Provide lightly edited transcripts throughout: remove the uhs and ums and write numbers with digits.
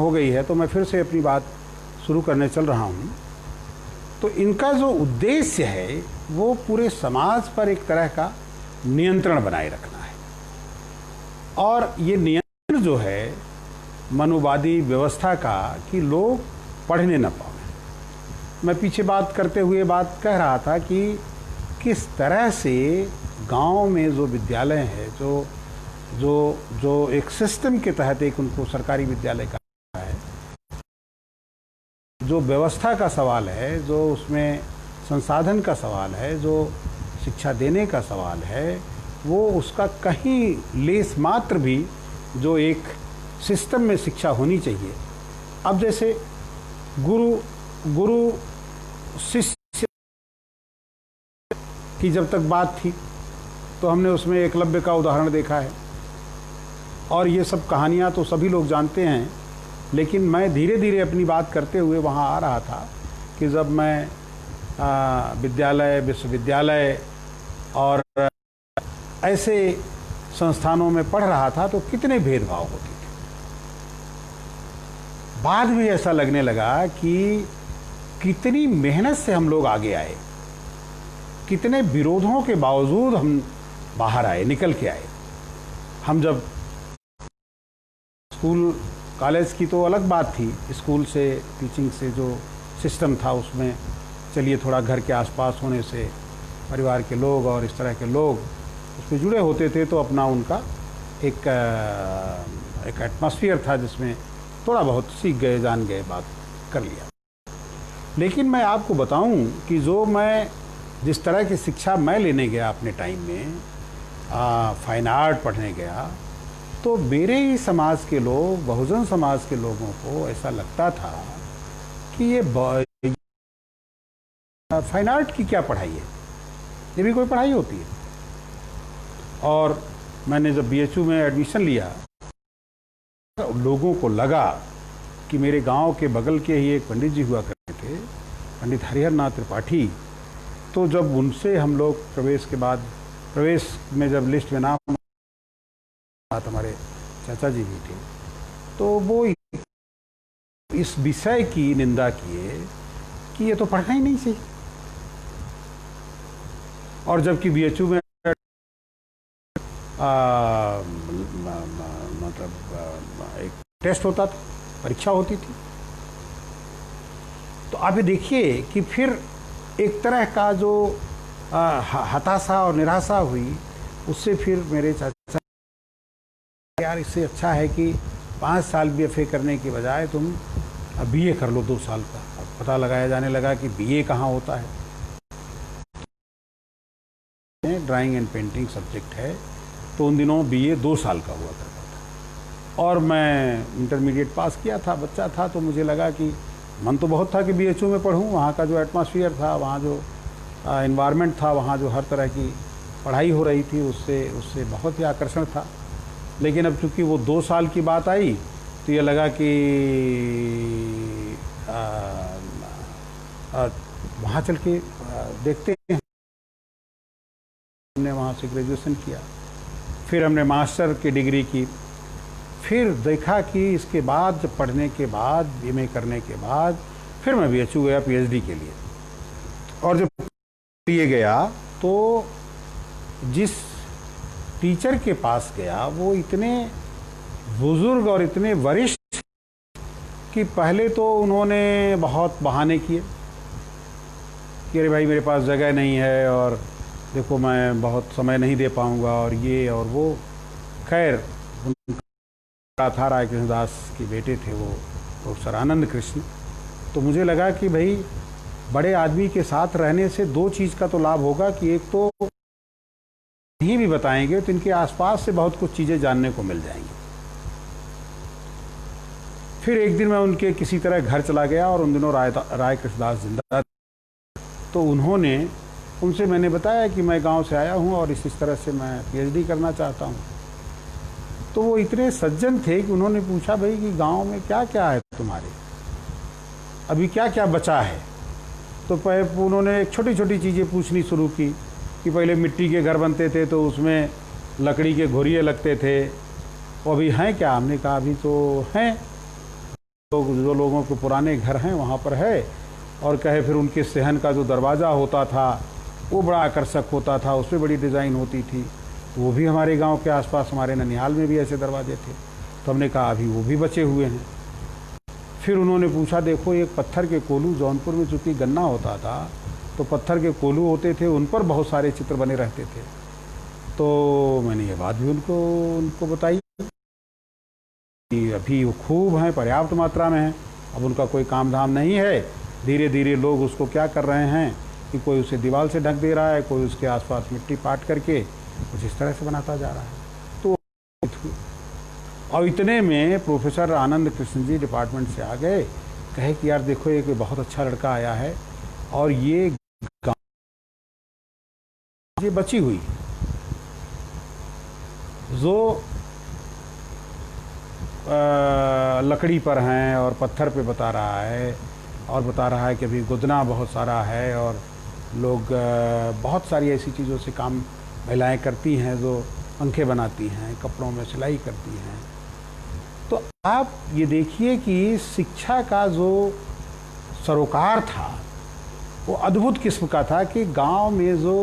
हो गई है तो मैं फिर से अपनी बात शुरू करने चल रहा हूँ। तो इनका जो उद्देश्य है वो पूरे समाज पर एक तरह का नियंत्रण बनाए रखना है, और ये नियंत्रण जो है मनोवादी व्यवस्था का कि लोग पढ़ने न पाएं। मैं पीछे बात करते हुए बात कह रहा था कि किस तरह से गांव में जो विद्यालय है, जो एक सिस्टम के तहत एक उनको सरकारी विद्यालय का है, जो व्यवस्था का सवाल है, जो उसमें संसाधन का सवाल है, जो शिक्षा देने का सवाल है, वो उसका कहीं लेस मात्र भी जो एक सिस्टम में शिक्षा होनी चाहिए। अब जैसे गुरु शिष्य की जब तक बात थी तो हमने उसमें एकलव्य का उदाहरण देखा है, और ये सब कहानियाँ तो सभी लोग जानते हैं। लेकिन मैं धीरे धीरे अपनी बात करते हुए वहाँ आ रहा था कि जब मैं विद्यालय, विश्वविद्यालय और ऐसे संस्थानों में पढ़ रहा था तो कितने भेदभाव होते थे। बाद में ऐसा लगने लगा कि कितनी मेहनत से हम लोग आगे आए, कितने विरोधों के बावजूद हम बाहर आए, निकल के आए। हम जब स्कूल कॉलेज की तो अलग बात थी, स्कूल से टीचिंग से जो सिस्टम था उसमें चलिए थोड़ा घर के आसपास होने से परिवार के लोग और इस तरह के लोग उसमें जुड़े होते थे, तो अपना उनका एक एटमॉस्फेयर था जिसमें थोड़ा बहुत सीख गए, जान गए, बात कर लिया। लेकिन मैं आपको बताऊं कि जिस तरह की शिक्षा मैं लेने गया अपने टाइम में, फाइन आर्ट पढ़ने गया, तो मेरे ही समाज के लोग, बहुजन समाज के लोगों को ऐसा लगता था कि ये फाइन आर्ट की क्या पढ़ाई है, ये भी कोई पढ़ाई होती है। और मैंने जब बीएचयू में एडमिशन लिया, लोगों को लगा कि मेरे गांव के बगल के ही एक पंडित जी हुआ करते थे, पंडित हरिहर नाथ त्रिपाठी। तो जब उनसे हम लोग प्रवेश में जब लिस्ट में नाम हमारे चाचा जी भी थे, तो वो इस विषय की निंदा किए कि ये तो पढ़ना ही नहीं चाहिए। और जबकि बीएचयू में मतलब एक टेस्ट होता था, परीक्षा होती थी। तो आप ये देखिए कि फिर एक तरह का जो हताशा और निराशा हुई, उससे फिर मेरे चाचा, यार इससे अच्छा है कि 5 साल बीएफए करने की बजाय तुम बीए कर लो 2 साल का। पता लगाया जाने लगा कि बीए कहाँ होता है। ड्राइंग एंड पेंटिंग सब्जेक्ट है, तो उन दिनों बीए 2 साल का हुआ करता था। और मैं इंटरमीडिएट पास किया था, बच्चा था, तो मुझे लगा कि मन तो बहुत था कि बीएचयू में पढ़ूं। वहाँ का जो एटमॉस्फेयर था, वहाँ जो एनवायरनमेंट था, वहाँ जो हर तरह की पढ़ाई हो रही थी, उससे बहुत ही आकर्षण था। लेकिन अब चूँकि वो 2 साल की बात आई तो ये लगा कि वहाँ चल के देखते हैं। हमने वहाँ से ग्रेजुएशन किया, फिर हमने मास्टर की डिग्री की, फिर देखा कि इसके बाद जब पढ़ने के बाद, एमए करने के बाद, फिर मैं बीएचयू गया पीएचडी के लिए। और जब लिए गया तो जिस टीचर के पास गया वो इतने बुजुर्ग और इतने वरिष्ठ कि पहले तो उन्होंने बहुत बहाने किए कि अरे भाई मेरे पास जगह नहीं है, और देखो मैं बहुत समय नहीं दे पाऊंगा, और ये और वो। खैर था राय कृष्ण दास के बेटे थे वो, प्रोफेसर आनंद कृष्ण। तो मुझे लगा कि भाई बड़े आदमी के साथ रहने से 2 चीज़ का तो लाभ होगा कि एक तो नहीं भी बताएंगे तो इनके आसपास से बहुत कुछ चीज़ें जानने को मिल जाएंगी। फिर एक दिन मैं उनके किसी तरह घर चला गया, और उन दिनों राय कृष्ण दास जिंदा। तो उनसे मैंने बताया कि मैं गांव से आया हूं और इस तरह से मैं पीएचडी करना चाहता हूं। तो वो इतने सज्जन थे कि उन्होंने पूछा, भाई कि गांव में क्या क्या है तुम्हारे, अभी क्या क्या बचा है। तो उन्होंने छोटी छोटी चीज़ें पूछनी शुरू की कि पहले मिट्टी के घर बनते थे तो उसमें लकड़ी के घोरिए लगते थे, वो अभी हैं क्या? हमने कहा अभी तो हैं। जो लोगों के पुराने घर हैं वहाँ पर है। और कहे फिर उनके सहन का जो दरवाज़ा होता था वो बड़ा आकर्षक होता था, उसमें बड़ी डिज़ाइन होती थी। वो भी हमारे गांव के आसपास, हमारे ननिहाल में भी ऐसे दरवाजे थे। तो हमने कहा अभी वो भी बचे हुए हैं। फिर उन्होंने पूछा, देखो एक पत्थर के कोलू, जौनपुर में चूँकि गन्ना होता था तो पत्थर के कोलू होते थे, उन पर बहुत सारे चित्र बने रहते थे। तो मैंने ये बात भी उनको बताई कि अभी वो खूब हैं, पर्याप्त मात्रा में हैं। अब उनका कोई काम धाम नहीं है। धीरे धीरे लोग उसको क्या कर रहे हैं कि कोई उसे दीवार से ढक दे रहा है, कोई उसके आसपास मिट्टी पाट करके कुछ इस तरह से बनाता जा रहा है। तो और इतने में प्रोफेसर आनंद कृष्ण जी डिपार्टमेंट से आ गए, कहे कि यार देखो एक बहुत अच्छा लड़का आया है और ये बची हुई जो लकड़ी पर हैं और पत्थर पे बता रहा है, और बता रहा है कि अभी गुदना बहुत सारा है और लोग बहुत सारी ऐसी चीज़ों से काम महिलाएं करती हैं, जो पंखे बनाती हैं, कपड़ों में सिलाई करती हैं। तो आप ये देखिए कि शिक्षा का जो सरोकार था वो अद्भुत किस्म का था कि गांव में जो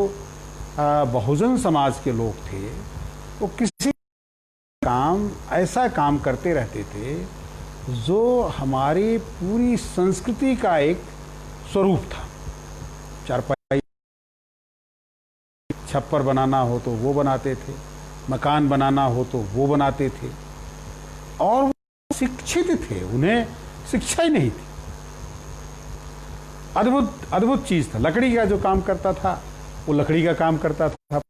बहुजन समाज के लोग थे वो किसी ऐसा काम करते रहते थे जो हमारी पूरी संस्कृति का एक स्वरूप था। चारपाई, छप्पर बनाना हो तो वो बनाते थे, मकान बनाना हो तो वो बनाते थे, और वो शिक्षित थे, उन्हें शिक्षा ही नहीं थी। अद्भुत चीज था। लकड़ी का जो काम करता था वो लकड़ी का काम करता था,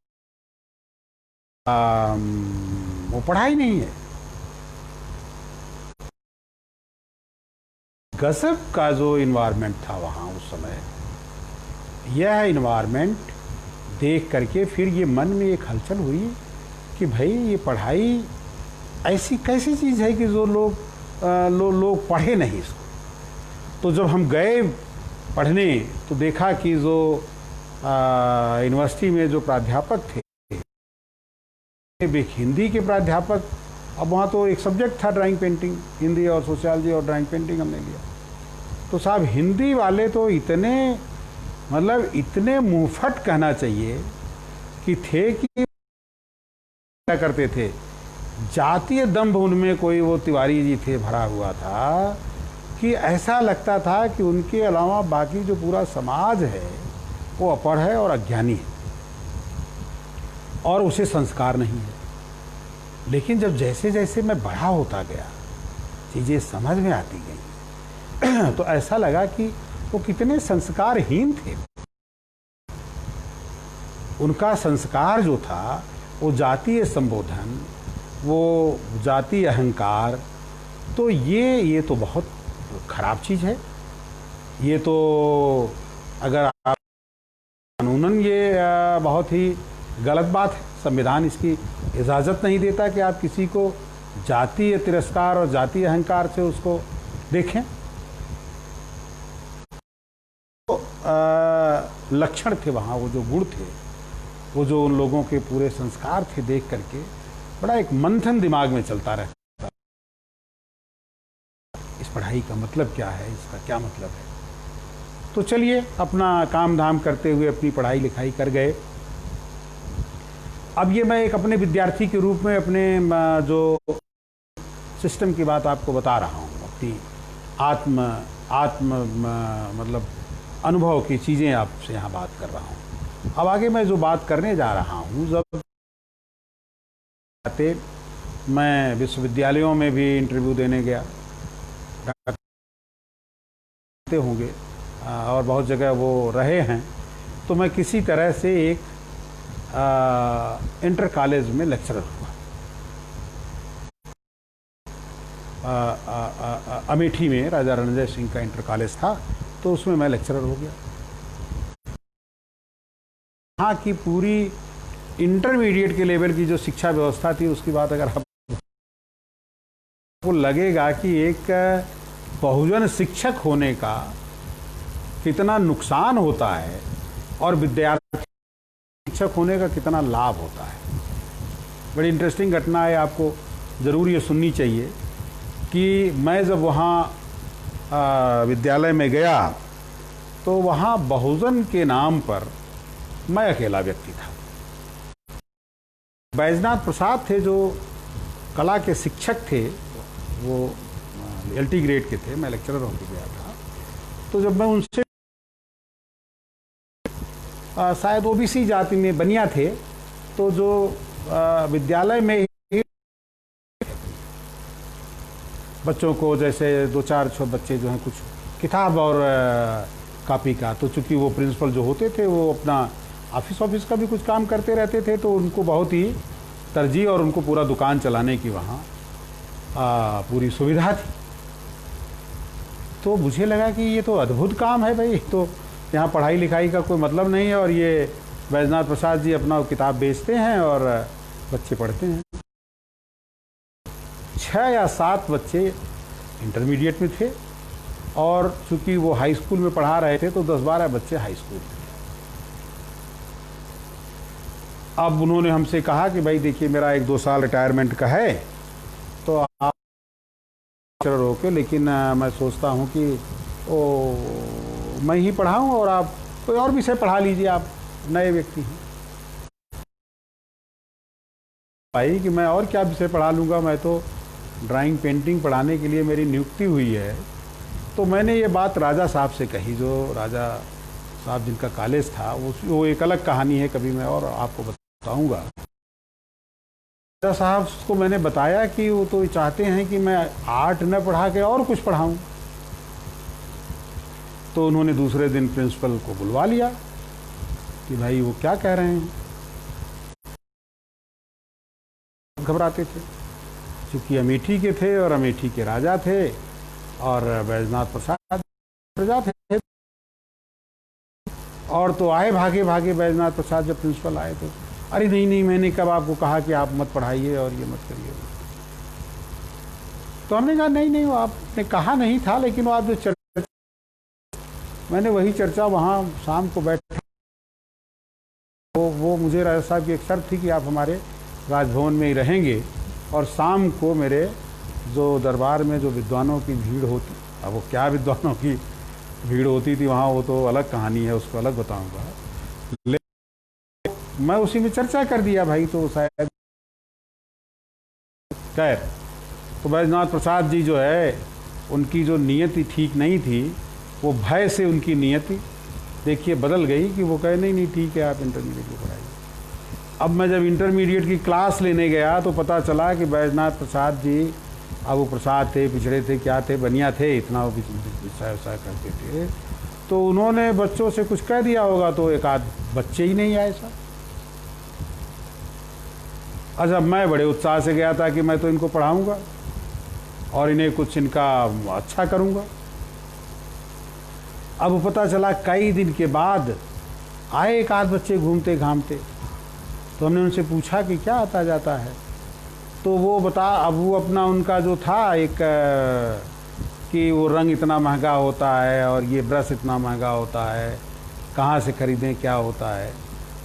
वो पढ़ाई नहीं है। गजब का जो इन्वायरमेंट था वहाँ उस समय, यह इन्वायरमेंट देख करके फिर ये मन में एक हलचल हुई कि भाई ये पढ़ाई ऐसी कैसी चीज़ है कि जो लोग पढ़े नहीं इसको। तो जब हम गए पढ़ने तो देखा कि जो यूनिवर्सिटी में जो प्राध्यापक थे, एक हिंदी के प्राध्यापक, अब वहाँ तो एक सब्जेक्ट था ड्राइंग पेंटिंग, हिंदी और सोशियोलॉजी और ड्राइंग पेंटिंग हमने लिया। तो साहब हिंदी वाले तो इतने मुंहफट कहना चाहिए कि थे कि क्या करते थे, जातीय दंभ उनमें कोई वो तिवारी जी थे भरा हुआ था कि ऐसा लगता था कि उनके अलावा बाकी जो पूरा समाज है वो अपढ़ है और अज्ञानी है और उसे संस्कार नहीं है। लेकिन जब जैसे जैसे मैं बड़ा होता गया, चीज़ें समझ में आती गई तो ऐसा लगा कि वो कितने संस्कारहीन थे। उनका संस्कार जो था वो जातीय संबोधन, वो जातीय अहंकार, तो ये तो बहुत खराब चीज़ है। ये तो अगर आप कानूनन ये बहुत ही गलत बात है। संविधान इसकी इजाज़त नहीं देता कि आप किसी को जातीय तिरस्कार और जातीय अहंकार से उसको देखें। तो लक्षण थे वहाँ, वो जो गुण थे, वो जो उन लोगों के पूरे संस्कार थे, देख करके बड़ा एक मंथन दिमाग में चलता रहता। इस पढ़ाई का मतलब क्या है, इसका क्या मतलब है। तो चलिए अपना काम धाम करते हुए अपनी पढ़ाई लिखाई कर गए। अब ये मैं एक अपने विद्यार्थी के रूप में अपने जो सिस्टम की बात आपको बता रहा हूँ, अपनी आत्म मतलब अनुभव की चीज़ें आपसे यहाँ बात कर रहा हूँ। अब आगे मैं जो बात करने जा रहा हूँ, जब मैं विश्वविद्यालयों में भी इंटरव्यू देने गया, होंगे और बहुत जगह वो रहे हैं, तो मैं किसी तरह से एक इंटर कॉलेज में लेक्चरर हुआ। अमेठी में राजा रणजय सिंह का इंटर कॉलेज था, तो उसमें मैं लेक्चरर हो गया। यहाँ की पूरी इंटरमीडिएट के लेवल की जो शिक्षा व्यवस्था थी उसकी बात अगर आपको लगेगा कि एक बहुजन शिक्षक होने का कितना नुकसान होता है और विद्यार्थी शिक्षक होने का कितना लाभ होता है। बड़ी इंटरेस्टिंग घटना है, आपको ज़रूर ये सुननी चाहिए कि मैं जब वहाँ विद्यालय में गया तो वहाँ बहुजन के नाम पर मैं अकेला व्यक्ति था। बैजनाथ प्रसाद थे जो कला के शिक्षक थे, वो LT ग्रेड के थे, मैं लेक्चरर होकर गया था। तो जब मैं उनसे शायद OBC जाति में बनिया थे, तो जो विद्यालय में ही बच्चों को जैसे 2-4 बच्चे जो हैं कुछ किताब और कॉपी का, तो चूंकि वो प्रिंसिपल जो होते थे वो अपना ऑफिस का भी कुछ काम करते रहते थे, तो उनको बहुत ही तरजीह और उनको पूरा दुकान चलाने की वहाँ पूरी सुविधा थी। तो मुझे लगा कि ये तो अद्भुत काम है भाई, तो यहाँ पढ़ाई लिखाई का कोई मतलब नहीं है और ये बैजनाथ प्रसाद जी अपना किताब बेचते हैं और बच्चे पढ़ते हैं। 6 या 7 बच्चे इंटरमीडिएट में थे और चूंकि वो हाई स्कूल में पढ़ा रहे थे तो 10-12 बच्चे हाई स्कूल में थे। अब उन्होंने हमसे कहा कि भाई देखिए मेरा 1-2 साल रिटायरमेंट का है, तो आप रोके, लेकिन मैं सोचता हूँ कि मैं ही पढ़ाऊँ और आप कोई और विषय पढ़ा लीजिए, आप नए व्यक्ति हैं। भाई कि मैं और क्या विषय पढ़ा लूँगा, मैं तो ड्राइंग पेंटिंग पढ़ाने के लिए मेरी नियुक्ति हुई है। तो मैंने ये बात राजा साहब से कही, जो राजा साहब जिनका कॉलेज था, वो एक अलग कहानी है, कभी मैं और आपको बताऊंगा। राजा साहब को मैंने बताया कि वो तो चाहते हैं कि मैं आर्ट न पढ़ा के और कुछ पढ़ाऊं। तो उन्होंने दूसरे दिन प्रिंसिपल को बुलवा लिया कि भाई वो क्या कह रहे हैं। घबराते थे क्योंकि अमेठी के थे और अमेठी के राजा थे और बैजनाथ प्रसाद प्रजा थे। और तो आए भागे भागे बैजनाथ प्रसाद जब प्रिंसिपल आए तो अरे नहीं नहीं, मैंने कब आपको कहा कि आप मत पढ़ाइए और ये मत करिए। तो हमने कहा नहीं नहीं, वो आपने कहा नहीं था, लेकिन वो आप जो चर्चा, मैंने वही चर्चा वहाँ शाम को बैठा, वो मुझे राजा साहब की एक शर्त थी कि आप हमारे राजभवन में ही रहेंगे और शाम को मेरे जो दरबार में जो विद्वानों की भीड़ होती, अब वो क्या विद्वानों की भीड़ होती थी वहाँ, वो तो अलग कहानी है, उसको अलग बताऊंगा। मैं उसी में चर्चा कर दिया भाई, तो शायद खैर। तो बैजनाथ प्रसाद जी जो है, उनकी जो नियति ठीक नहीं थी, वो भय से उनकी नियति देखिए बदल गई कि वो कहे नहीं नहीं ठीक है आप इंटरमीडिएट को पढ़ाइए। अब मैं जब इंटरमीडिएट की क्लास लेने गया तो पता चला कि बैजनाथ प्रसाद जी, अब वो प्रसाद थे, पिछड़े थे, क्या थे, बनिया थे, इतना वो विषय करते थे। तो उन्होंने बच्चों से कुछ कह दिया होगा, तो एक आध बच्चे ही नहीं आए सर। अच्छा, मैं बड़े उत्साह से गया था कि मैं तो इनको पढ़ाऊंगा और इन्हें कुछ इनका अच्छा करूंगा। अब पता चला कई दिन के बाद आए एक आध बच्चे घूमते घामते, तो हमने उनसे पूछा कि क्या आता जाता है। तो वो अब वो अपना उनका जो था एक कि वो रंग इतना महंगा होता है और ये ब्रश इतना महंगा होता है, कहाँ से खरीदें, क्या होता है।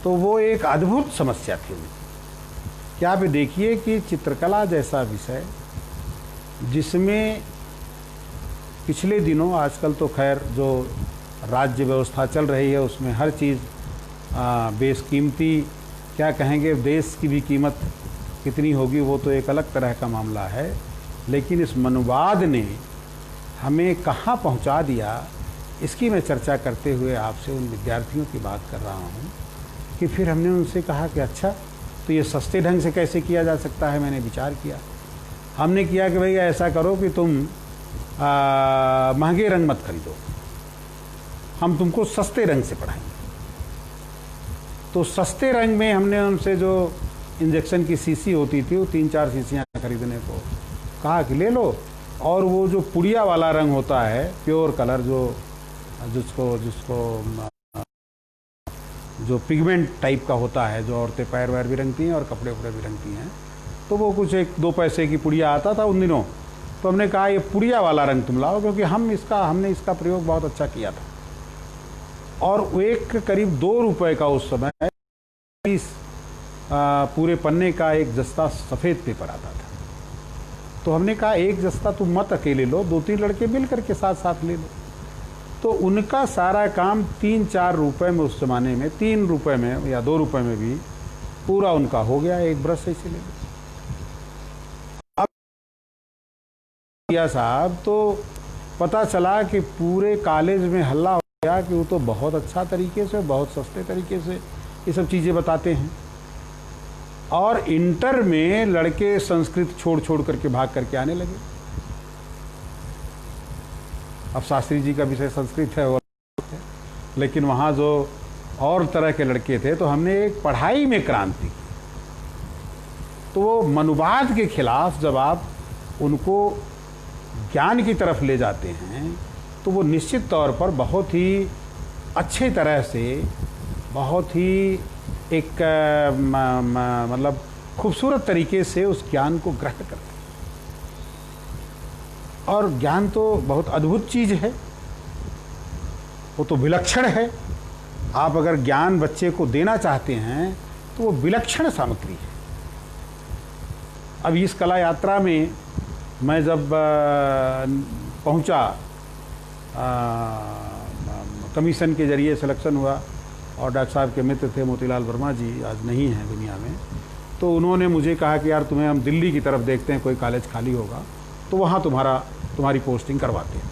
तो वो एक अद्भुत समस्या थी उनकी। क्या आप देखिए कि चित्रकला जैसा विषय जिसमें पिछले दिनों, आजकल तो खैर जो राज्य व्यवस्था चल रही है उसमें हर चीज़ बेशकीमती, क्या कहेंगे, देश की भी कीमत कितनी होगी वो तो एक अलग तरह का मामला है। लेकिन इस मनुवाद ने हमें कहाँ पहुँचा दिया, इसकी मैं चर्चा करते हुए आपसे उन विद्यार्थियों की बात कर रहा हूँ कि फिर हमने उनसे कहा कि अच्छा तो ये सस्ते ढंग से कैसे किया जा सकता है। मैंने विचार किया, हमने किया कि भाई ऐसा करो कि तुम महंगे रंग मत खरीदो, हम तुमको सस्ते रंग से पढ़ाएंगे। तो सस्ते रंग में हमने उनसे जो इंजेक्शन की शीशी होती थी वो 3-4 शीशियाँ खरीदने को कहा कि ले लो। और वो जो पुड़िया वाला रंग होता है, प्योर कलर, जो पिगमेंट टाइप का होता है, जो औरतें पैर वैर भी रंगती हैं और कपड़े वपड़े भी रंगती हैं, तो वो कुछ 1-2 पैसे की पुड़िया आता था उन दिनों। तो हमने कहा ये पुड़िया वाला रंग तुम लाओ, क्योंकि हमने इसका प्रयोग बहुत अच्छा किया था। और एक करीब 2 रुपए का उस समय इस पूरे पन्ने का एक जस्ता सफ़ेद पेपर आता था। तो हमने कहा एक जस्ता तुम मत अकेले लो, 2-3 लड़के मिल करके साथ साथ ले लो। तो उनका सारा काम 3-4 रुपए में, उस ज़माने में 3 रुपए में या 2 रुपए में भी पूरा उनका हो गया, एक ब्रश ऐसे ले लो। अब साहब तो पता चला कि पूरे कॉलेज में हल्ला हो गया कि वो तो बहुत अच्छा तरीके से, बहुत सस्ते तरीके से ये सब चीज़ें बताते हैं। और इंटर में लड़के संस्कृत छोड़ छोड़ करके भाग करके आने लगे। अब शास्त्री जी का विषय संस्कृत है, लेकिन वहाँ जो और तरह के लड़के थे, तो हमने एक पढ़ाई में क्रांति की। तो वो मनुवाद के खिलाफ जब आप उनको ज्ञान की तरफ ले जाते हैं, तो वो निश्चित तौर पर बहुत ही अच्छे तरह से, बहुत ही एक मतलब खूबसूरत तरीके से उस ज्ञान को ग्रहण करते हैं। और ज्ञान तो बहुत अद्भुत चीज़ है, वो तो विलक्षण है। आप अगर ज्ञान बच्चे को देना चाहते हैं तो वो विलक्षण सामग्री है। अब इस कला यात्रा में मैं जब पहुंचा, कमीशन के जरिए सिलेक्शन हुआ, और डॉक्टर साहब के मित्र थे मोतीलाल वर्मा जी, आज नहीं हैं दुनिया में, तो उन्होंने मुझे कहा कि यार तुम्हें हम दिल्ली की तरफ देखते हैं, कोई कॉलेज खाली होगा तो वहाँ तुम्हारी पोस्टिंग करवाते हैं।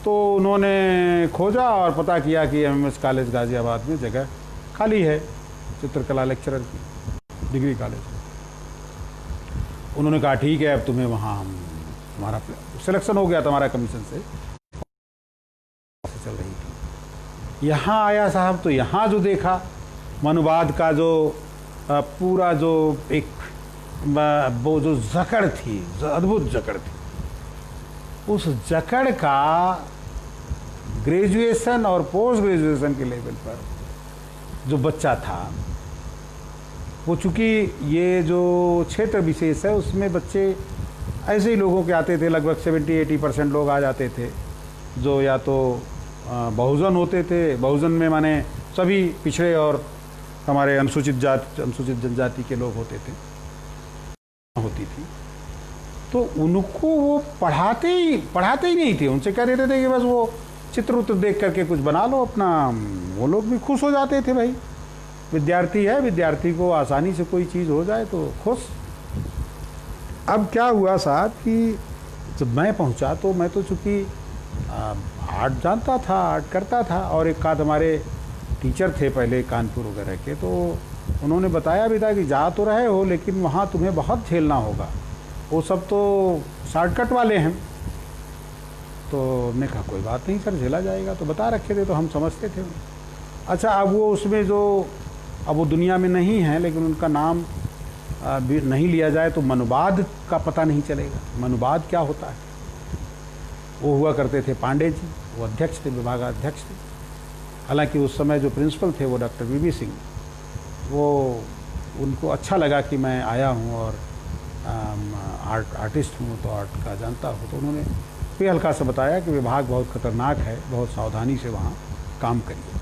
तो उन्होंने खोजा और पता किया कि एमएमएस कॉलेज गाज़ियाबाद में जगह खाली है, चित्रकला लेक्चरर की डिग्री कॉलेज। उन्होंने कहा ठीक है, अब तुम्हें वहाँ हम, तुम्हारा सिलेक्शन हो गया तुम्हारा कमीशन से चल रही थी। यहाँ आया साहब, तो यहाँ जो देखा मनुवाद का जो पूरा जो एक वो जो जकड़ थी, अद्भुत जकड़ थी, उस जकड़ का ग्रेजुएशन और पोस्ट ग्रेजुएशन के लेवल पर जो बच्चा था, वो चूँकि ये जो क्षेत्र विशेष है उसमें बच्चे ऐसे ही लोगों के आते थे, लगभग 70-80% लोग आ जाते थे, जो या तो बहुजन होते थे, बहुजन में माने सभी पिछड़े और हमारे अनुसूचित जनजाति के लोग होते थे, होती थी। तो उनको वो पढ़ाते ही नहीं थे। उनसे कह देते थे कि बस वो चित्र उत्र देख करके कुछ बना लो अपना, वो लोग भी खुश हो जाते थे। भाई विद्यार्थी है, विद्यार्थी को आसानी से कोई चीज़ हो जाए तो खुश। अब क्या हुआ साहब कि जब मैं पहुंचा तो मैं तो चूँकि आर्ट जानता था, आर्ट करता था, और एक आध हमारे टीचर थे पहले कानपुर वगैरह के, तो उन्होंने बताया भी था कि जा तो रहे हो लेकिन वहाँ तुम्हें बहुत झेलना होगा, वो सब तो शॉर्टकट वाले हैं। तो हमने कहा कोई बात नहीं सर, झेला जाएगा, तो बता रखे थे तो हम समझते थे। अच्छा, अब वो उसमें जो अब वो दुनिया में नहीं है, लेकिन उनका नाम भी नहीं लिया जाए तो मनुवाद का पता नहीं चलेगा। मनुवाद क्या होता है? वो हुआ करते थे पांडे जी, वो अध्यक्ष थे, विभागाध्यक्ष थे। हालांकि उस समय जो प्रिंसिपल थे वो डॉक्टर वीबी सिंह, वो उनको अच्छा लगा कि मैं आया हूँ और आर्टिस्ट हूँ, तो आर्ट का जानता हूँ। तो उन्होंने फिर हल्का सा बताया कि विभाग बहुत खतरनाक है, बहुत सावधानी से वहाँ काम करिए।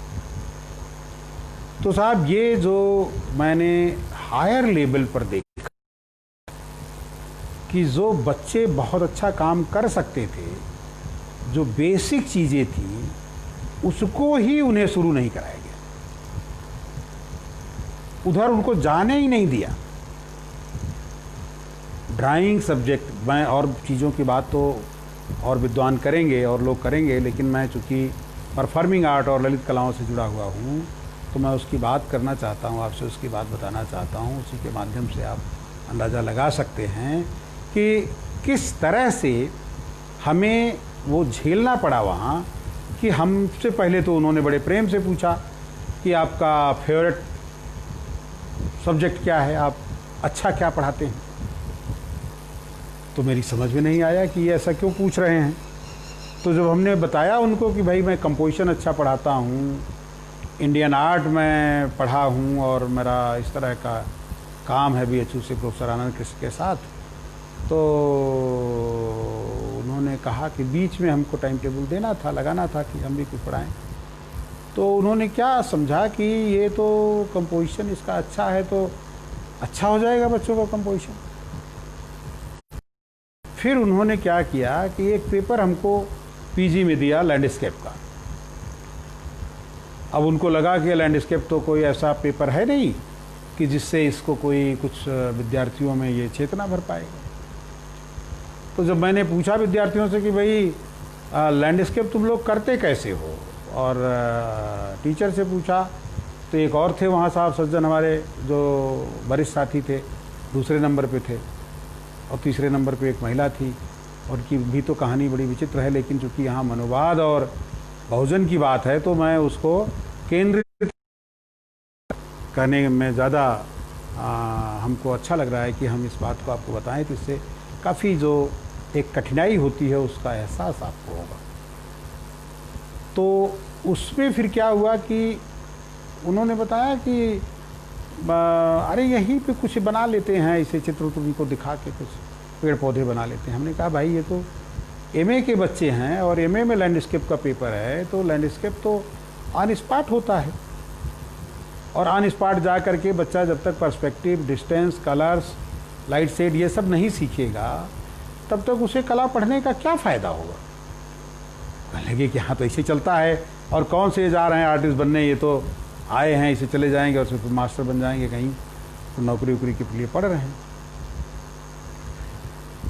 तो साहब ये जो मैंने हायर लेवल पर देखा कि जो बच्चे बहुत अच्छा काम कर सकते थे, जो बेसिक चीज़ें थी, उसको ही उन्हें शुरू नहीं कराया गया, उधर उनको जाने ही नहीं दिया। ड्राइंग सब्जेक्ट, मैं और चीज़ों की बात तो और विद्वान करेंगे और लोग करेंगे, लेकिन मैं चूँकि परफॉर्मिंग आर्ट और ललित कलाओं से जुड़ा हुआ हूँ, तो मैं उसकी बात करना चाहता हूँ, आपसे उसकी बात बताना चाहता हूँ। उसी के माध्यम से आप अंदाज़ा लगा सकते हैं कि किस तरह से हमें वो झेलना पड़ा वहाँ। कि हमसे पहले तो उन्होंने बड़े प्रेम से पूछा कि आपका फेवरेट सब्जेक्ट क्या है, आप अच्छा क्या पढ़ाते हैं। तो मेरी समझ में नहीं आया कि ये ऐसा क्यों पूछ रहे हैं। तो जब हमने बताया उनको कि भाई मैं कंपोजिशन अच्छा पढ़ाता हूँ, इंडियन आर्ट में पढ़ा हूँ और मेरा इस तरह का काम है BHU से प्रोफेसर आनंद कृष्ण के साथ, तो उन्होंने कहा कि बीच में हमको टाइम टेबल देना था, लगाना था कि हम भी कुछ पढ़ाएं। तो उन्होंने क्या समझा कि ये तो कंपोजिशन इसका अच्छा है, तो अच्छा हो जाएगा बच्चों का कंपोजिशन। फिर उन्होंने क्या किया कि एक पेपर हमको पीजी में दिया लैंडस्केप का। अब उनको लगा कि लैंडस्केप तो कोई ऐसा पेपर है नहीं कि जिससे इसको कोई कुछ विद्यार्थियों में ये चेतना भर पाएगा। तो जब मैंने पूछा विद्यार्थियों से कि भाई लैंडस्केप तुम लोग करते कैसे हो, और टीचर से पूछा तो एक और थे वहाँ साहब सज्जन हमारे जो वरिष्ठ साथी थे, दूसरे नंबर पे थे, और तीसरे नंबर पे एक महिला थी। उनकी भी तो कहानी बड़ी विचित्र है, लेकिन चूँकि यहाँ मनोवाद और बहुजन की बात है तो मैं उसको केंद्रित करने में ज़्यादा हमको अच्छा लग रहा है कि हम इस बात को आपको बताएं, तो इससे काफ़ी जो एक कठिनाई होती है उसका एहसास आपको होगा। तो उसमें फिर क्या हुआ कि उन्होंने बताया कि अरे यहीं पे कुछ बना लेते हैं, इसे चित्र को दिखा के कुछ पेड़ पौधे बना लेते हैं। हमने कहा भाई ये तो एमए के बच्चे हैं और एमए में लैंडस्केप का पेपर है, तो लैंडस्केप तो ऑन स्पॉट होता है, और ऑन स्पॉट जा करके बच्चा जब तक perspective, distance, colours, light shade ये सब नहीं सीखेगा तब तक उसे कला पढ़ने का क्या फ़ायदा होगा। कहने लगे कि हाँ तो ऐसे चलता है, और कौन से जा रहे हैं आर्टिस्ट बनने, ये तो आए हैं इसे चले जाएंगे और फिर मास्टर बन जाएंगे कहीं, तो नौकरी वोकरी के लिए पढ़ रहे हैं।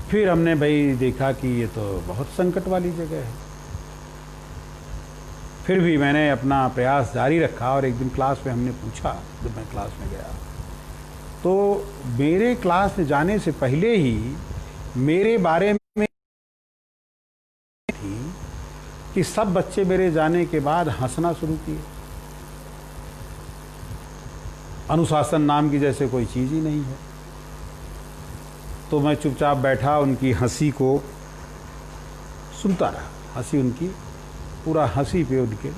फिर हमने भाई देखा कि ये तो बहुत संकट वाली जगह है। फिर भी मैंने अपना प्रयास जारी रखा, और एक दिन क्लास में हमने पूछा, जब मैं क्लास में गया तो मेरे क्लास में जाने से पहले ही मेरे बारे में थी कि सब बच्चे मेरे जाने के बाद हंसना शुरू किए। अनुशासन नाम की जैसे कोई चीज़ ही नहीं है। तो मैं चुपचाप बैठा, उनकी हंसी को सुनता रहा, हंसी उनकी पूरा हंसी पे उनके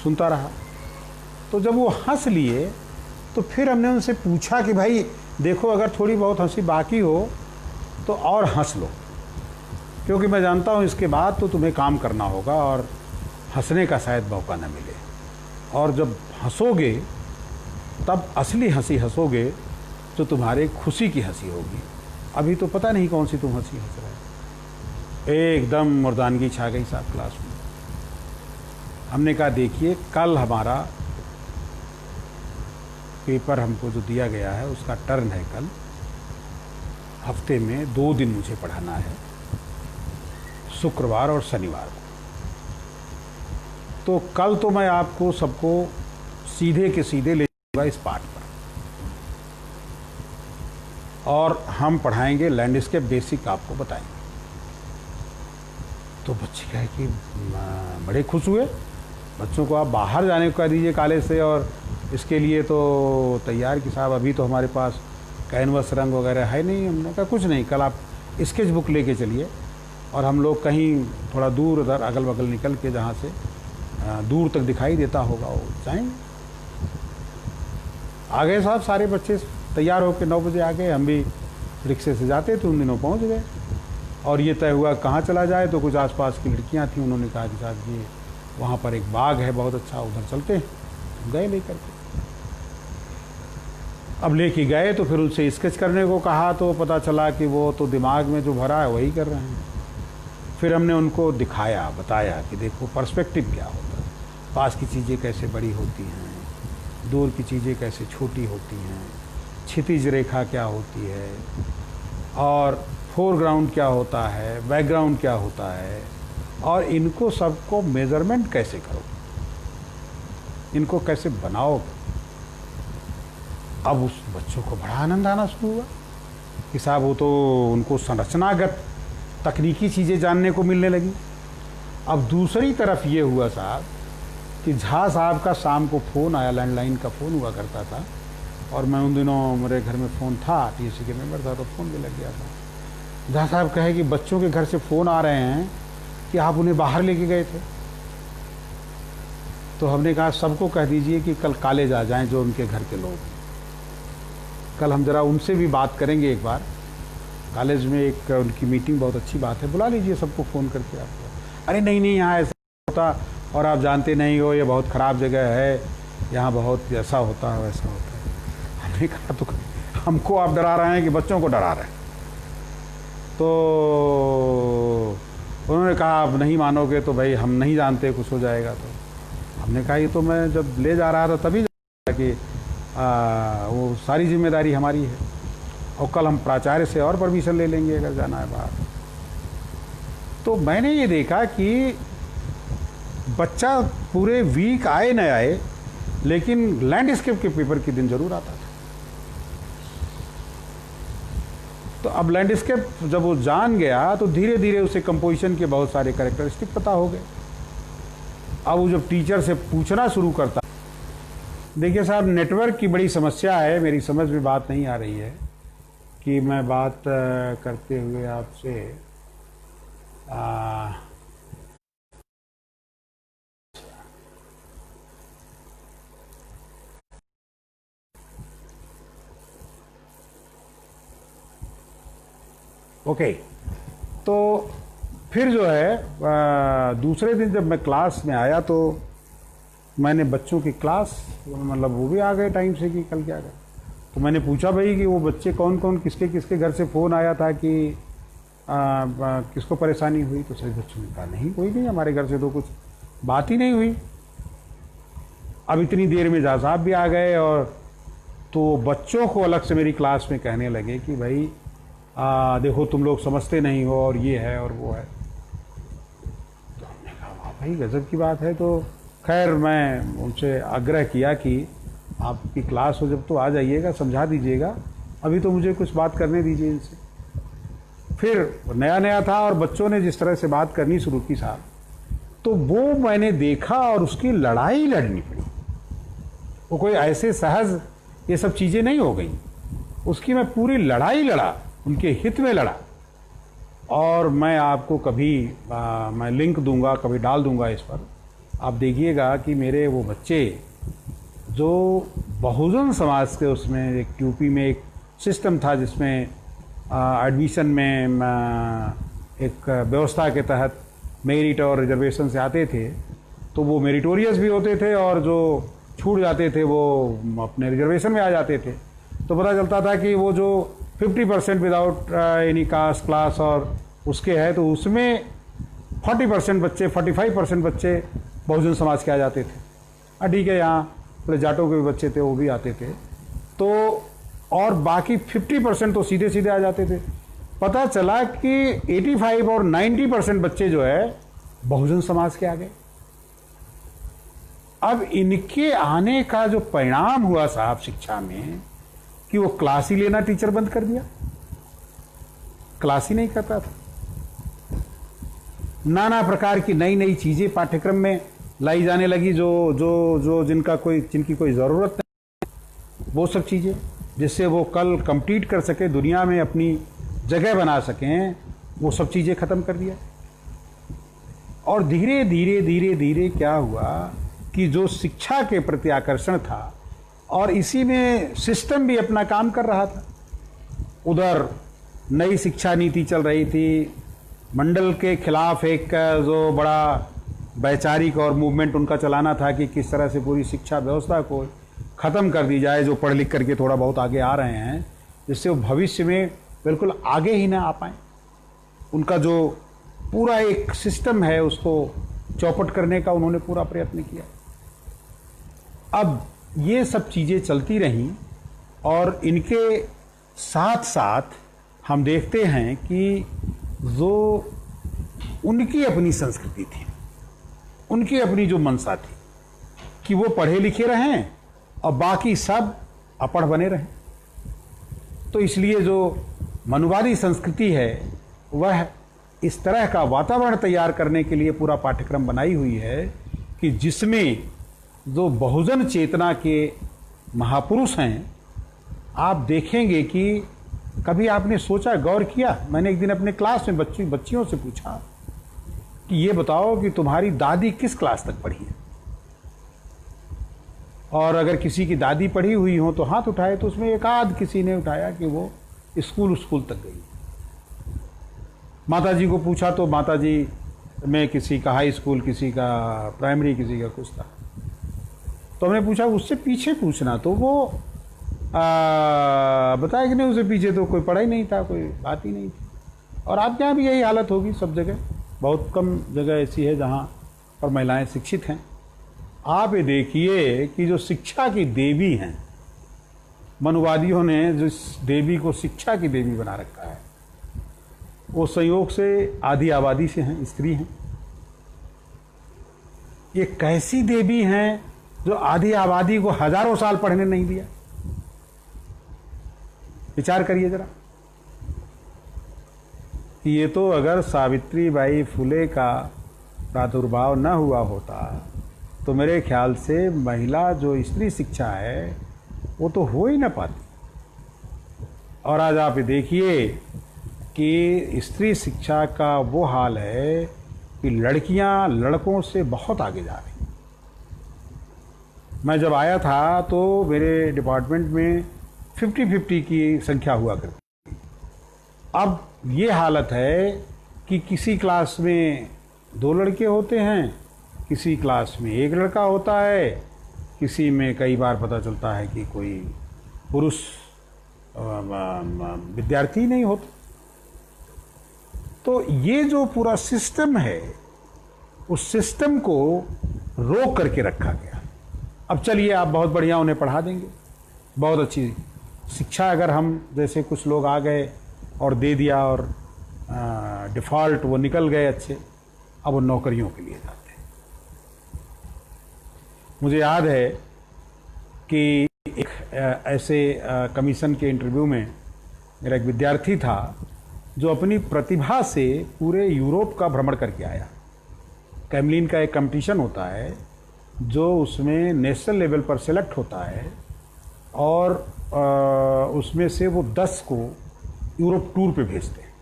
सुनता रहा। तो जब वो हंस लिए तो फिर हमने उनसे पूछा कि भाई देखो अगर थोड़ी बहुत हंसी बाकी हो तो और हंस लो, क्योंकि मैं जानता हूँ इसके बाद तो तुम्हें काम करना होगा और हंसने का शायद मौका न मिले, और जब हंसोगे तब असली हंसी हंसोगे जो तुम्हारे खुशी की हंसी होगी। अभी तो पता नहीं कौन सी तुम हंसी हंस रहे। एकदम मुर्दानगी छा गई साहब क्लास में। हमने कहा देखिए कल हमारा पेपर हमको जो दिया गया है उसका टर्न है कल, हफ्ते में 2 दिन मुझे पढ़ाना है, शुक्रवार और शनिवार को। तो कल तो मैं आपको सबको सीधे के सीधे ले जाऊंगा इस पाठ पर, और हम पढ़ाएंगे लैंडस्केप बेसिक, आपको बताएंगे। तो बच्चे कहे कि बड़े खुश हुए। बच्चों को आप बाहर जाने को कह दीजिए कॉलेज से, और इसके लिए तो तैयार कि साहब अभी तो हमारे पास कैनवस रंग वगैरह है नहीं। हमने कहा कुछ नहीं, कल आप स्केच बुक लेके चलिए और हम लोग कहीं थोड़ा दूर उधर अगल बगल निकल के जहाँ से दूर तक दिखाई देता होगा वो जाएंगे। आ गए साहब, सारे बच्चे तैयार होकर 9 बजे आ गए। हम भी रिक्शे से जाते थे, उन दिनों पहुँच गए, और ये तय हुआ कहाँ चला जाए। तो कुछ आसपास की लड़कियाँ थीं, उन्होंने कहा कि साहब ये वहाँ पर एक बाग है बहुत अच्छा, उधर चलते हैं। गए लेकर के। अब लेके गए तो फिर उनसे स्केच करने को कहा, तो पता चला कि वो तो दिमाग में जो भरा है वही कर रहे हैं। फिर हमने उनको दिखाया, बताया कि देखो पर्सपेक्टिव क्या होता है, पास की चीज़ें कैसे बड़ी होती हैं, दूर की चीज़ें कैसे छोटी होती हैं, क्षितिज रेखा क्या होती है, और फोरग्राउंड क्या होता है, बैकग्राउंड क्या होता है, और इनको सबको मेज़रमेंट कैसे करो, इनको कैसे बनाओगे। अब उस बच्चों को बड़ा आनंद आना शुरू हुआ कि साहब वो तो उनको संरचनागत तकनीकी चीज़ें जानने को मिलने लगी। अब दूसरी तरफ ये हुआ साहब कि झा साहब का शाम को फ़ोन आया, लैंडलाइन का फ़ोन हुआ करता था, और मैं उन दिनों मेरे घर में फ़ोन था, टीएससी के मेंबर था, तो फ़ोन भी लग गया था। झा साहब कहे कि बच्चों के घर से फ़ोन आ रहे हैं कि आप उन्हें बाहर लेके गए थे। तो हमने कहा सबको कह दीजिए कि कल कॉलेज आ जाएं जो उनके घर के लोग। कल हम ज़रा उनसे भी बात करेंगे एक बार, कॉलेज में एक उनकी मीटिंग, बहुत अच्छी बात है, बुला लीजिए सबको फ़ोन करके आपको। अरे नहीं नहीं, यहाँ ऐसा होता और आप जानते नहीं हो, ये बहुत ख़राब जगह है, यहाँ बहुत ऐसा होता है वैसा होता है। हमने कहा तो हमको आप डरा रहे हैं कि बच्चों को डरा रहे हैं। तो उन्होंने कहा आप नहीं मानोगे तो भाई हम नहीं जानते कुछ हो जाएगा। तो हमने कहा ये तो मैं जब ले जा रहा था तभी कि वो सारी जिम्मेदारी हमारी है और कल हम प्राचार्य से और परमिशन ले लेंगे अगर जाना है बाहर। तो मैंने ये देखा कि बच्चा पूरे वीक आए न आए लेकिन लैंडस्केप के पेपर के दिन जरूर आता था। तो अब लैंडस्केप जब वो जान गया तो धीरे धीरे उसे कंपोजिशन के बहुत सारे कैरेक्टरिस्टिक पता हो गए। अब वो जब टीचर से पूछना शुरू करता, देखिए साहब नेटवर्क की बड़ी समस्या है, मेरी समझ में बात नहीं आ रही है कि मैं बात करते हुए आपसे ओके। तो फिर जो है दूसरे दिन जब मैं क्लास में आया तो मैंने बच्चों की क्लास, मतलब वो भी आ गए टाइम से कि कल क्या कर। तो मैंने पूछा भाई कि वो बच्चे कौन कौन किसके किसके घर से फ़ोन आया था कि किसको परेशानी हुई। तो सभी बच्चों ने कहा नहीं कोई नहीं, हमारे घर से तो कुछ बात ही नहीं हुई। अब इतनी देर में जज साहब भी आ गए और तो बच्चों को अलग से मेरी क्लास में कहने लगे कि भाई देखो तुम लोग समझते नहीं हो और ये है और वो है। तो हमने कहा वाह भाई गजब की बात है। तो खैर मैं उनसे आग्रह किया कि आपकी क्लास हो जब तो आ जाइएगा, समझा दीजिएगा, अभी तो मुझे कुछ बात करने दीजिए इनसे। फिर नया नया था और बच्चों ने जिस तरह से बात करनी शुरू की साहब, तो वो मैंने देखा और उसकी लड़ाई लड़नी पड़ी। वो कोई ऐसे सहज ये सब चीज़ें नहीं हो गई, उसकी मैं पूरी लड़ाई लड़ा, उनके हित में लड़ा। और मैं आपको कभी मैं लिंक दूंगा, कभी डाल दूंगा इस पर, आप देखिएगा कि मेरे वो बच्चे जो बहुजन समाज के उसमें एक यूपी में एक सिस्टम था जिसमें एडमिशन में एक व्यवस्था के तहत मेरिट और रिजर्वेशन से आते थे, तो वो मेरिटोरियस भी होते थे और जो छूट जाते थे वो अपने रिजर्वेशन में आ जाते थे। तो पता चलता था कि वो जो 50% विदाउट एनी कास्ट क्लास और उसके है, तो उसमें 40% बच्चे 45% बच्चे बहुजन समाज के आ जाते थे। ठीक है, यहाँ थोड़े जाटों के भी बच्चे थे वो भी आते थे, तो और बाकी 50% तो सीधे सीधे आ जाते थे। पता चला कि 85 और 90% बच्चे जो है बहुजन समाज के आ गए। अब इनके आने का जो परिणाम हुआ साहब शिक्षा में कि वो क्लास ही लेना टीचर बंद कर दिया, क्लास ही नहीं करता था। नाना प्रकार की नई नई चीजें पाठ्यक्रम में लाई जाने लगी जो जो जो जिनकी कोई जरूरत नहीं, वो सब चीजें जिससे वो कल कम्पीट कर सके, दुनिया में अपनी जगह बना सकें, वो सब चीजें खत्म कर दिया। और धीरे धीरे धीरे धीरे क्या हुआ कि जो शिक्षा के प्रति आकर्षण था और इसी में सिस्टम भी अपना काम कर रहा था। उधर नई शिक्षा नीति चल रही थी, मंडल के खिलाफ एक जो बड़ा वैचारिक और मूवमेंट उनका चलाना था कि किस तरह से पूरी शिक्षा व्यवस्था को ख़त्म कर दी जाए, जो पढ़ लिख करके थोड़ा बहुत आगे आ रहे हैं, जिससे वो भविष्य में बिल्कुल आगे ही ना आ पाए। उनका जो पूरा एक सिस्टम है उसको चौपट करने का उन्होंने पूरा प्रयत्न किया। अब ये सब चीज़ें चलती रहीं और इनके साथ साथ हम देखते हैं कि जो उनकी अपनी संस्कृति थी, उनकी अपनी जो मंशा थी कि वो पढ़े लिखे रहें और बाकी सब अपढ़ बने रहें। तो इसलिए जो मनुवादी संस्कृति है वह इस तरह का वातावरण तैयार करने के लिए पूरा पाठ्यक्रम बनाई हुई है कि जिसमें जो बहुजन चेतना के महापुरुष हैं, आप देखेंगे कि कभी आपने सोचा, गौर किया? मैंने एक दिन अपने क्लास में बच्चियों से पूछा कि ये बताओ कि तुम्हारी दादी किस क्लास तक पढ़ी है, और अगर किसी की दादी पढ़ी हुई हो तो हाथ उठाए। तो उसमें एक आध किसी ने उठाया कि वो स्कूल तक गई। माताजी को पूछा तो माताजी में किसी का हाई स्कूल, किसी का प्राइमरी, किसी का कुछ था। तो हमने पूछा उससे पीछे पूछना, तो वो बताया कि नहीं, उससे पीछे तो कोई पढ़ा ही नहीं था, कोई बात ही नहीं थी। और आपके यहाँ भी यही हालत होगी सब जगह, बहुत कम जगह ऐसी है जहाँ पर महिलाएं शिक्षित हैं। आप ये देखिए कि जो शिक्षा की देवी हैं, मनुवादियों ने जिस देवी को शिक्षा की देवी बना रखा है, वो संयोग से आधी आबादी से हैं, स्त्री हैं। ये कैसी देवी हैं जो आधी आबादी को हजारों साल पढ़ने नहीं दिया? विचार करिए जरा कि ये तो अगर सावित्रीबाई फुले का प्रादुर्भाव न हुआ होता तो मेरे ख्याल से महिला जो स्त्री शिक्षा है वो तो हो ही ना पाती। और आज आप देखिए कि स्त्री शिक्षा का वो हाल है कि लड़कियां लड़कों से बहुत आगे जा रही। मैं जब आया था तो मेरे डिपार्टमेंट में 50-50 की संख्या हुआ करती। अब ये हालत है कि किसी क्लास में 2 लड़के होते हैं, किसी क्लास में 1 लड़का होता है, किसी में कई बार पता चलता है कि कोई पुरुष विद्यार्थी नहीं होता। तो ये जो पूरा सिस्टम है, उस सिस्टम को रोक करके रखा गया। अब चलिए आप बहुत बढ़िया उन्हें पढ़ा देंगे, बहुत अच्छी शिक्षा अगर हम जैसे कुछ लोग आ गए और दे दिया और डिफ़ॉल्ट वो निकल गए अच्छे, अब वो नौकरियों के लिए जाते हैं। मुझे याद है कि एक ऐसे कमीशन के इंटरव्यू में मेरा एक विद्यार्थी था जो अपनी प्रतिभा से पूरे यूरोप का भ्रमण करके आया। कैमलिन का एक कंपटीशन होता है जो उसमें नेशनल लेवल पर सेलेक्ट होता है और उसमें से वो 10 को यूरोप टूर पे भेजते हैं।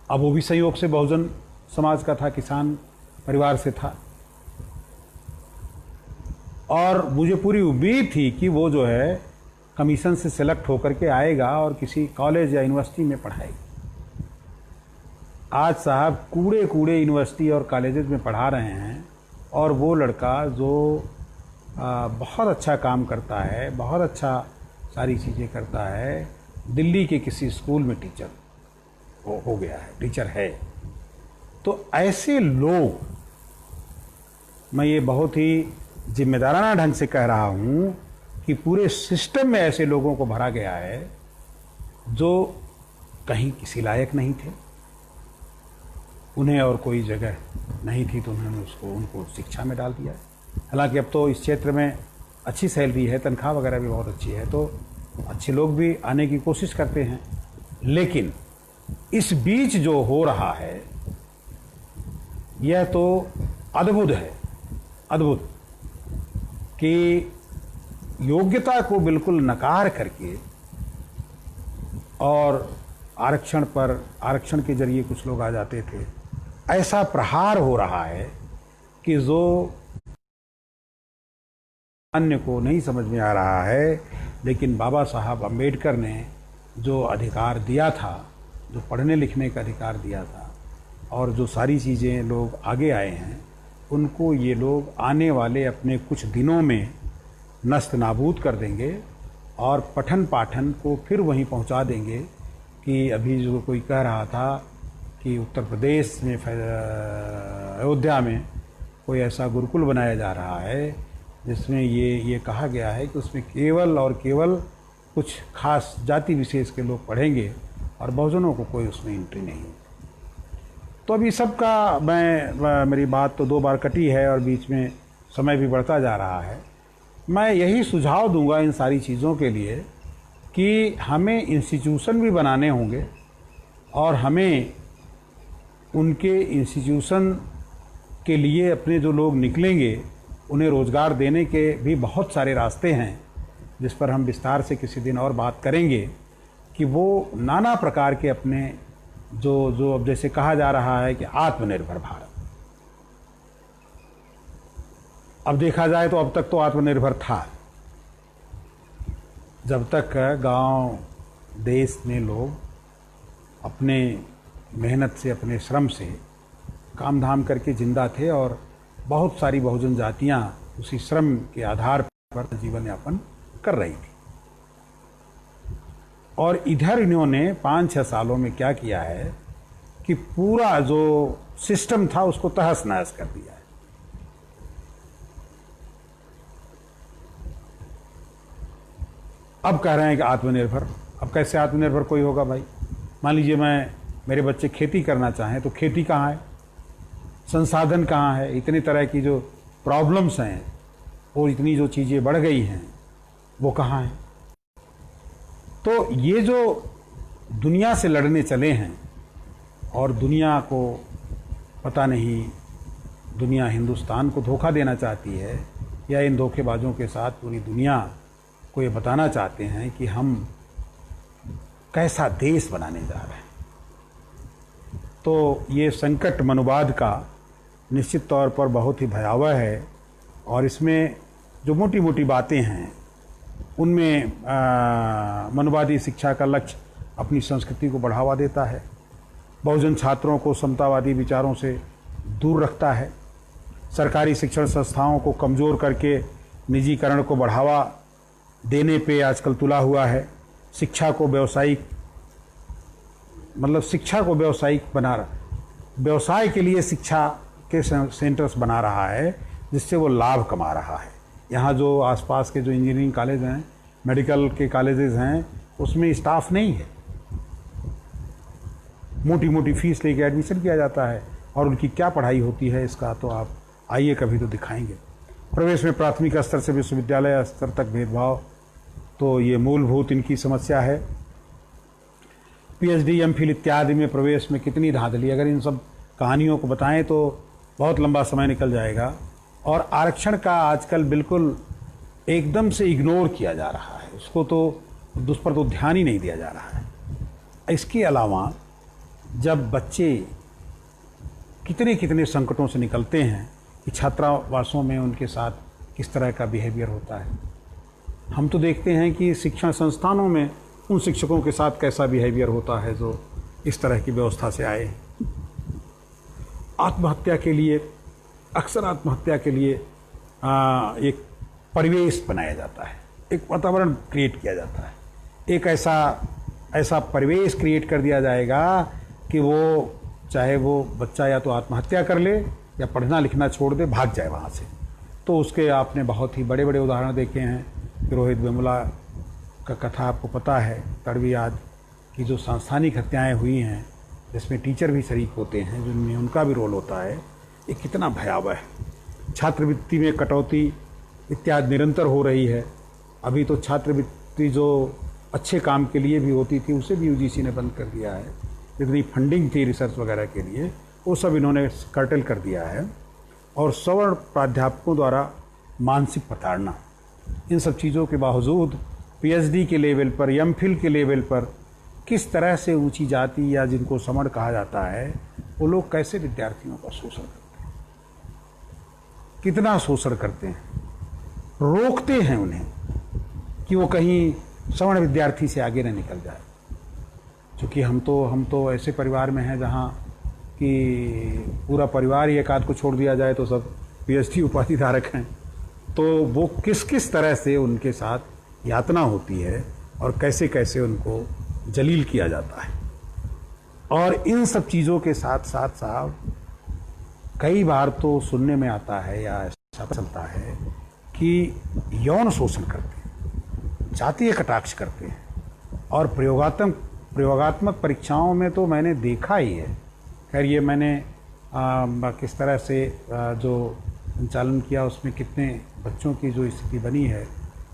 अब वो भी संयोग से बहुजन समाज का था, किसान परिवार से था, और मुझे पूरी उम्मीद थी कि वो जो है कमीशन से सेलेक्ट होकर के आएगा और किसी कॉलेज या यूनिवर्सिटी में पढ़ाएगा। आज साहब कूड़े कूड़े यूनिवर्सिटी और कॉलेजेस में पढ़ा रहे हैं, और वो लड़का जो बहुत अच्छा काम करता है, बहुत अच्छा सारी चीज़ें करता है, दिल्ली के किसी स्कूल में टीचर हो गया है, टीचर है। तो ऐसे लोग, मैं ये बहुत ही जिम्मेदाराना ढंग से कह रहा हूँ कि पूरे सिस्टम में ऐसे लोगों को भरा गया है जो कहीं किसी लायक नहीं थे, उन्हें और कोई जगह नहीं थी तो उन्होंने उनको शिक्षा में डाल दिया। हालांकि अब तो इस क्षेत्र में अच्छी सैलरी है, तनख्वाह वगैरह भी बहुत अच्छी है, तो अच्छे लोग भी आने की कोशिश करते हैं। लेकिन इस बीच जो हो रहा है यह तो अद्भुत है, अद्भुत, कि योग्यता को बिल्कुल नकार करके और आरक्षण के जरिए कुछ लोग आ जाते थे। ऐसा प्रहार हो रहा है कि जो अन्य को नहीं समझ में आ रहा है, लेकिन बाबा साहब अम्बेडकर ने जो अधिकार दिया था, जो पढ़ने लिखने का अधिकार दिया था, और जो सारी चीज़ें लोग आगे आए हैं, उनको ये लोग आने वाले अपने कुछ दिनों में नस्त नाबूद कर देंगे और पठन पाठन को फिर वहीं पहुंचा देंगे। कि अभी जो कोई कह रहा था कि उत्तर प्रदेश में अयोध्या में कोई ऐसा गुरुकुल बनाया जा रहा है जिसमें ये कहा गया है कि उसमें केवल और केवल कुछ खास जाति विशेष के लोग पढ़ेंगे और बहुजनों को कोई उसमें एंट्री नहीं। तो अभी सबका मेरी बात तो 2 बार कटी है और बीच में समय भी बढ़ता जा रहा है। मैं यही सुझाव दूंगा इन सारी चीज़ों के लिए कि हमें इंस्टीट्यूशन भी बनाने होंगे और हमें उनके इंस्टीट्यूशन के लिए अपने जो लोग निकलेंगे उन्हें रोज़गार देने के भी बहुत सारे रास्ते हैं, जिस पर हम विस्तार से किसी दिन और बात करेंगे कि वो नाना प्रकार के अपने जो अब जैसे कहा जा रहा है कि आत्मनिर्भर भारत। अब देखा जाए तो अब तक तो आत्मनिर्भर था, जब तक गांव देश में लोग अपने मेहनत से, अपने श्रम से काम धाम करके जिंदा थे और बहुत सारी बहुजन जातियां उसी श्रम के आधार पर जीवन यापन कर रही थी। और इधर इन्होंने 5-6 सालों में क्या किया है कि पूरा जो सिस्टम था उसको तहस नहस कर दिया है। अब कह रहे हैं कि आत्मनिर्भर। अब कैसे आत्मनिर्भर कोई होगा भाई? मान लीजिए मेरे बच्चे खेती करना चाहें तो खेती कहाँ है, संसाधन कहाँ है? इतनी तरह की जो प्रॉब्लम्स हैं और इतनी जो चीज़ें बढ़ गई हैं वो कहाँ हैं? तो ये जो दुनिया से लड़ने चले हैं और दुनिया को पता नहीं, दुनिया हिंदुस्तान को धोखा देना चाहती है या इन धोखेबाजों के साथ पूरी दुनिया को ये बताना चाहते हैं कि हम कैसा देश बनाने जा रहे हैं। तो ये संकट मनुवाद का निश्चित तौर पर बहुत ही भयावह है और इसमें जो मोटी मोटी बातें हैं उनमें मनुवादी शिक्षा का लक्ष्य अपनी संस्कृति को बढ़ावा देता है, बहुजन छात्रों को समतावादी विचारों से दूर रखता है, सरकारी शिक्षण संस्थाओं को कमज़ोर करके निजीकरण को बढ़ावा देने पे आजकल तुला हुआ है, शिक्षा को व्यावसायिक बना रहा, व्यवसाय के लिए शिक्षा के सेंटर्स बना रहा है जिससे वो लाभ कमा रहा है। यहाँ जो आसपास के जो इंजीनियरिंग कॉलेज हैं, मेडिकल के कॉलेजेस हैं, उसमें स्टाफ नहीं है, मोटी मोटी फीस लेके एडमिशन किया जाता है और उनकी क्या पढ़ाई होती है इसका तो आप आइए कभी तो दिखाएंगे। प्रवेश में प्राथमिक स्तर से विश्वविद्यालय स्तर तक भेदभाव, तो ये मूलभूत इनकी समस्या है। पीएचडी, एमफिल इत्यादि में प्रवेश में कितनी धांधली, अगर इन सब कहानियों को बताएं तो बहुत लंबा समय निकल जाएगा। और आरक्षण का आजकल बिल्कुल एकदम से इग्नोर किया जा रहा है, उसको तो उस पर तो ध्यान ही नहीं दिया जा रहा है। इसके अलावा जब बच्चे कितने कितने संकटों से निकलते हैं कि छात्रावासों में उनके साथ किस तरह का बिहेवियर होता है, हम तो देखते हैं कि शिक्षण संस्थानों में उन शिक्षकों के साथ कैसा बिहेवियर होता है जो इस तरह की व्यवस्था से आए। आत्महत्या के लिए, अक्सर आत्महत्या के लिए एक परिवेश बनाया जाता है, एक वातावरण क्रिएट किया जाता है, एक ऐसा परिवेश क्रिएट कर दिया जाएगा कि वो चाहे वो बच्चा या तो आत्महत्या कर ले या पढ़ना लिखना छोड़ दे, भाग जाए वहाँ से। तो उसके आपने बहुत ही बड़े बड़े उदाहरण देखे हैं। रोहित वेमुला का कथा आपको पता है, तड़वियाद की जो सांस्थानिक हत्याएं हुई हैं जिसमें टीचर भी शरीक होते हैं, जिनमें उनका भी रोल होता है, ये कितना भयावह है। छात्रवृत्ति में कटौती इत्यादि निरंतर हो रही है। अभी तो छात्रवृत्ति जो अच्छे काम के लिए भी होती थी उसे भी यूजीसी ने बंद कर दिया है। जितनी फंडिंग थी रिसर्च वगैरह के लिए वो सब इन्होंने कर्टल कर दिया है। और सवर्ण प्राध्यापकों द्वारा मानसिक प्रताड़ना, इन सब चीज़ों के बावजूद पीएचडी के लेवल पर, एमफिल के लेवल पर किस तरह से ऊंची जाति या जिनको सवर्ण कहा जाता है वो लोग कैसे विद्यार्थियों का शोषण करते हैं, कितना शोषण करते हैं, रोकते हैं उन्हें कि वो कहीं सवर्ण विद्यार्थी से आगे न निकल जाए। क्योंकि हम तो ऐसे परिवार में हैं जहाँ कि पूरा परिवार ही एक आध को छोड़ दिया जाए तो सब पीएचडी उपाधि धारक हैं। तो वो किस किस तरह से उनके साथ यातना होती है और कैसे कैसे उनको जलील किया जाता है। और इन सब चीज़ों के साथ साथ साहब कई बार तो सुनने में आता है या ऐसा चलता है कि यौन शोषण करते हैं, जातीय कटाक्ष करते हैं। और प्रयोगात्मक परीक्षाओं में तो मैंने देखा ही है। खैर ये मैंने किस तरह से जो संचालन किया उसमें कितने बच्चों की जो स्थिति बनी है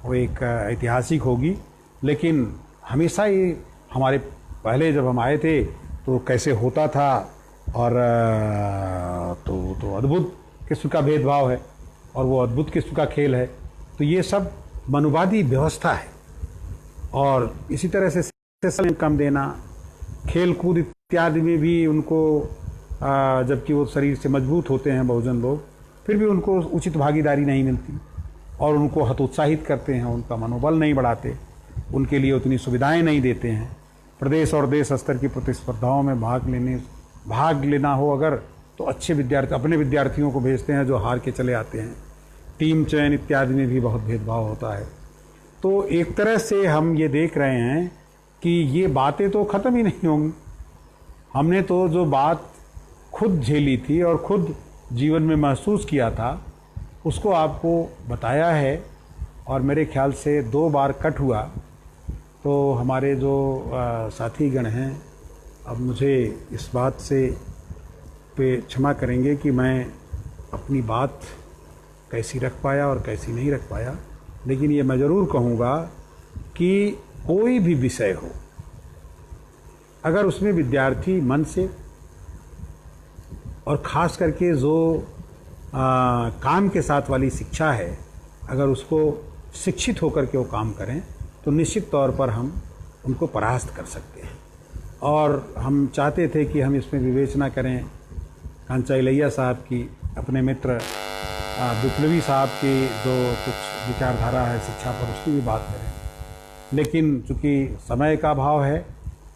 वो एक ऐतिहासिक होगी। लेकिन हमेशा ही हमारे पहले जब हम आए थे तो कैसे होता था, और तो अद्भुत किस्म का भेदभाव है और वो अद्भुत किस्म का खेल है। तो ये सब मनुवादी व्यवस्था है। और इसी तरह से कम देना, खेल कूद इत्यादि में भी उनको जबकि वो शरीर से मजबूत होते हैं बहुजन लोग, फिर भी उनको उचित भागीदारी नहीं मिलती और उनको हतोत्साहित करते हैं, उनका मनोबल नहीं बढ़ाते, उनके लिए उतनी सुविधाएं नहीं देते हैं। प्रदेश और देश स्तर की प्रतिस्पर्धाओं में भाग लेना हो अगर तो अच्छे विद्यार्थी अपने विद्यार्थियों को भेजते हैं जो हार के चले आते हैं। टीम चयन इत्यादि में भी बहुत भेदभाव होता है। तो एक तरह से हम ये देख रहे हैं कि ये बातें तो ख़त्म ही नहीं होंगी। हमने तो जो बात खुद झेली थी और खुद जीवन में महसूस किया था उसको आपको बताया है, और मेरे ख्याल से 2 बार कट हुआ। तो हमारे जो साथीगण हैं, अब मुझे इस बात से पे क्षमा करेंगे कि मैं अपनी बात कैसी रख पाया और कैसी नहीं रख पाया, लेकिन ये मैं ज़रूर कहूँगा कि कोई भी विषय हो, अगर उसमें विद्यार्थी मन से और ख़ास करके जो काम के साथ वाली शिक्षा है, अगर उसको शिक्षित होकर के वो काम करें तो निश्चित तौर पर हम उनको परास्त कर सकते हैं। और हम चाहते थे कि हम इसमें विवेचना करें कांचा इलैया साहब की, अपने मित्र विप्लवी साहब की जो कुछ विचारधारा है शिक्षा पर, उसकी भी बात करें, लेकिन चूँकि समय का अभाव है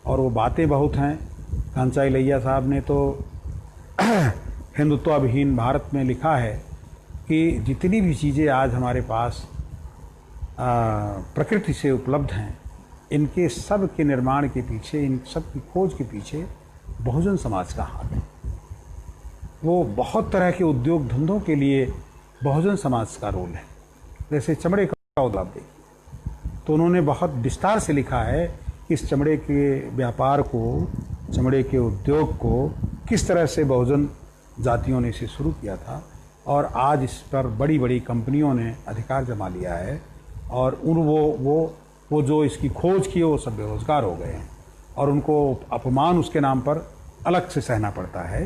और वो बातें बहुत हैं। कांचा इलैया साहब ने तो हिंदुत्वविहीन भारत में लिखा है कि जितनी भी चीज़ें आज हमारे पास प्रकृति से उपलब्ध हैं, इनके सब के निर्माण के पीछे, इन सब की खोज के पीछे बहुजन समाज का हाथ है। वो बहुत तरह के उद्योग धंधों के लिए बहुजन समाज का रोल है। जैसे चमड़े का उद्योग देखिए, तो उन्होंने बहुत विस्तार से लिखा है कि इस चमड़े के व्यापार को, चमड़े के उद्योग को किस तरह से बहुजन जातियों ने इसे शुरू किया था, और आज इस पर बड़ी बड़ी कंपनियों ने अधिकार जमा लिया है, और वो जो इसकी खोज की वो सब बेरोजगार हो गए हैं, और उनको अपमान उसके नाम पर अलग से सहना पड़ता है।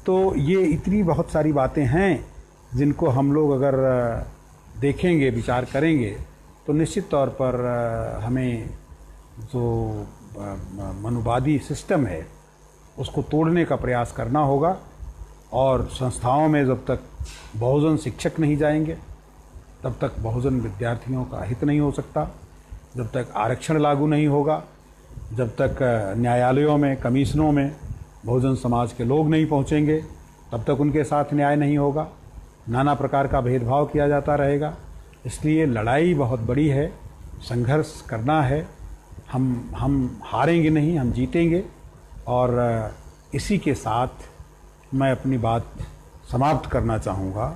तो ये इतनी बहुत सारी बातें हैं जिनको हम लोग अगर देखेंगे, विचार करेंगे, तो निश्चित तौर पर हमें जो मनुवादी सिस्टम है उसको तोड़ने का प्रयास करना होगा। और संस्थाओं में जब तक बहुजन शिक्षक नहीं जाएंगे तब तक बहुजन विद्यार्थियों का हित नहीं हो सकता। जब तक आरक्षण लागू नहीं होगा, जब तक न्यायालयों में, कमीशनों में बहुजन समाज के लोग नहीं पहुंचेंगे, तब तक उनके साथ न्याय नहीं होगा। नाना प्रकार का भेदभाव किया जाता रहेगा। इसलिए लड़ाई बहुत बड़ी है, संघर्ष करना है। हम हारेंगे नहीं, हम जीतेंगे। और इसी के साथ मैं अपनी बात समाप्त करना चाहूँगा,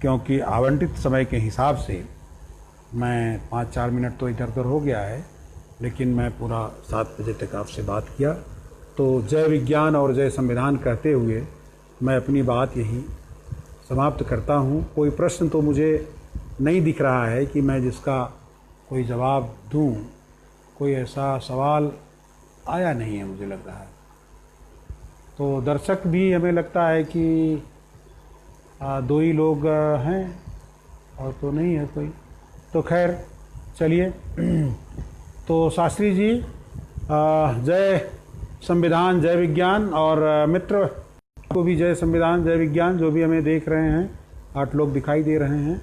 क्योंकि आवंटित समय के हिसाब से मैं 5-4 मिनट तो इधर उधर हो गया है, लेकिन मैं पूरा 7 बजे तक आपसे बात किया। तो जय विज्ञान और जय संविधान कहते हुए मैं अपनी बात यही समाप्त करता हूँ। कोई प्रश्न तो मुझे नहीं दिख रहा है कि मैं जिसका कोई जवाब दूँ, कोई ऐसा सवाल आया नहीं है मुझे लग रहा है। तो दर्शक भी हमें लगता है कि 2 ही लोग हैं और तो नहीं है कोई। तो खैर चलिए, तो शास्त्री जी जय संविधान जय विज्ञान, और मित्र को भी जय संविधान जय विज्ञान, जो भी हमें देख रहे हैं। 8 लोग दिखाई दे रहे हैं।